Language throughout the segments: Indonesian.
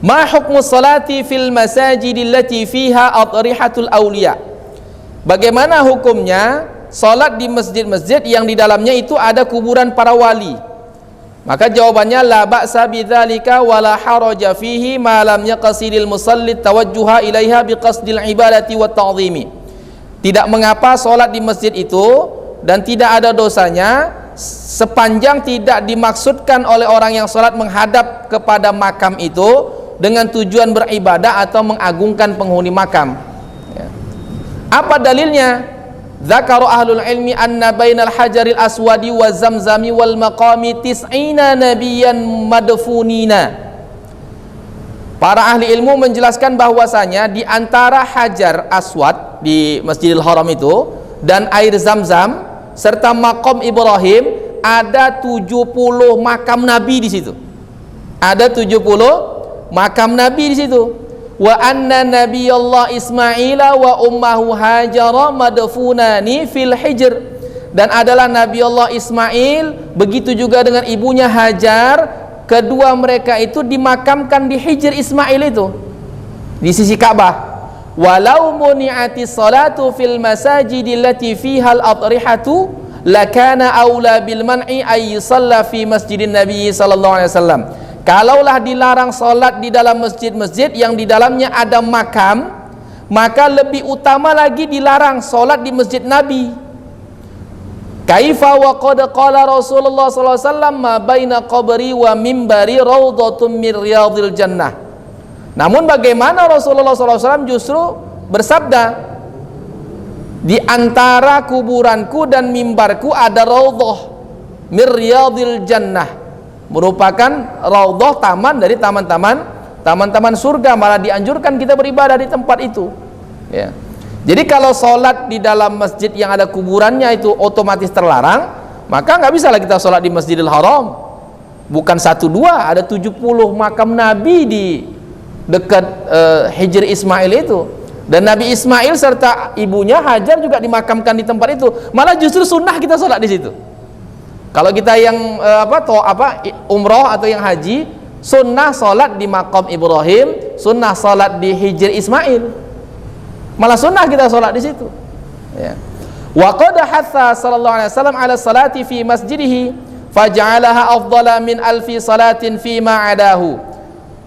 Ma hukmu salati fil masajidil lati fiha adrihatul awliya. Bagaimana hukumnya salat di masjid-masjid yang di dalamnya itu ada kuburan para wali? Maka jawabannya la ba'sa bidzalika wala haraja fihi ma lam yaqsidil musalli tawajjuha ilaiha biqasdil ibadati wat ta'zimi. Tidak mengapa salat di masjid itu dan tidak ada dosanya sepanjang tidak dimaksudkan oleh orang yang salat menghadap kepada makam itu dengan tujuan beribadah atau mengagungkan penghuni makam. Apa dalilnya? Dzakara ahlul ilmi anna bainal hajaril aswadi wa zamzami wal maqami tis'ina nabiyan madfunina. Para ahli ilmu menjelaskan bahwasanya di antara hajar aswad di Masjidil Haram itu dan air Zamzam serta maqam Ibrahim ada 70 makam nabi di situ. Ada 70 makam nabi di situ. Wa anna nabiyallah Ismaila wa ummahu Hajara madfunani fil hijr, dan adalah Nabi Allah Ismail begitu juga dengan ibunya Hajar, kedua mereka itu dimakamkan di Hijr Ismail itu di sisi Ka'bah. Walau muni'ati salatu fil masajidil lati fiha al-adrihatu lakana aula bil man'i ay yusalla fi masjidin Nabi sallallahu alaihi wasallam. Kalaulah dilarang salat di dalam masjid-masjid yang di dalamnya ada makam, maka lebih utama lagi dilarang salat di masjid Nabi. Kaifa wa qad qala Rasulullah sallallahu alaihi wasallam ma baina qabri wa mimbari raudhatun min riyadil jannah. Namun bagaimana Rasulullah sallallahu alaihi wasallam justru bersabda, di antara kuburanku dan mimbarku ada raudhah min riyadil jannah, merupakan raudhah, taman dari taman-taman surga. Malah dianjurkan kita beribadah di tempat itu, ya. Jadi kalau sholat di dalam masjid yang ada kuburannya itu otomatis terlarang, maka nggak bisa lah kita sholat di Masjidil Haram. Bukan 1-2, ada 70 makam Nabi di dekat Hijr Ismail itu, dan Nabi Ismail serta ibunya Hajar juga dimakamkan di tempat itu. Malah justru sunnah kita sholat di situ. Kalau kita yang umroh atau yang haji, sunnah salat di maqam Ibrahim, sunnah salat di Hijr Ismail. Malah sunnah kita salat di situ. Ya. Wa qad hatha sallallahu alaihi wasallam ala salati fi masjidihi faj'alaha afdala min alfi salatin fi ma adahu.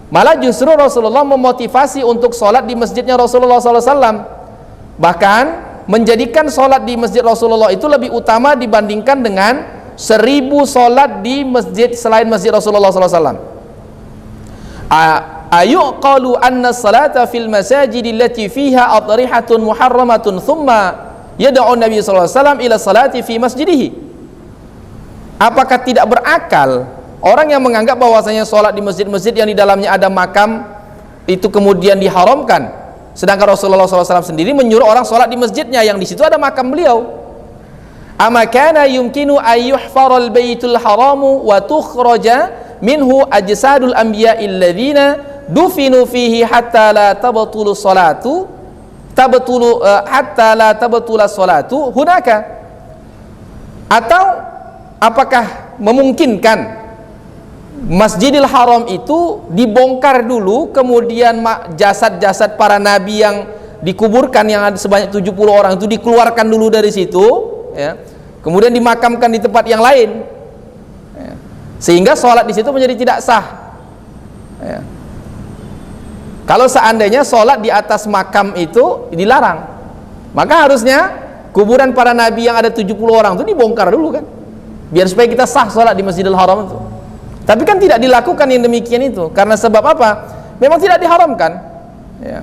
Malah justru Rasulullah memotivasi untuk salat di masjidnya Rasulullah sallallahu alaihi wasallam. Bahkan menjadikan salat di masjid Rasulullah itu lebih utama dibandingkan dengan 1000 solat di masjid selain masjid Rasulullah SAW. Ayuqalu anna salata fil masajid allati fiha adrihatun muharramatun thumma yad'u Nabi SAW ila salati fi masjidihi. Apakah tidak berakal orang yang menganggap bahwasanya solat di masjid-masjid yang di dalamnya ada makam itu kemudian diharamkan, sedangkan Rasulullah SAW sendiri menyuruh orang solat di masjidnya yang di situ ada makam beliau. Ama kana yumkinu ayyuhfaral baitul haramu wa tukhraja minhu ajsadul anbiya'il ladzina dufinu fihi hatta la tabtulu salatu hatta la tabtula salatu hunaka. Atau apakah memungkinkan Masjidil Haram itu dibongkar dulu, kemudian jasad-jasad para nabi yang dikuburkan yang ada sebanyak 70 orang itu dikeluarkan dulu dari situ, ya, kemudian dimakamkan di tempat yang lain, ya, sehingga sholat di situ menjadi tidak sah, ya. Kalau seandainya sholat di atas makam itu dilarang, maka harusnya kuburan para nabi yang ada 70 orang itu dibongkar dulu kan, biar supaya kita sah sholat di Masjidil Haram itu. Tapi kan tidak dilakukan yang demikian itu, karena sebab apa? Memang tidak diharamkan, ya.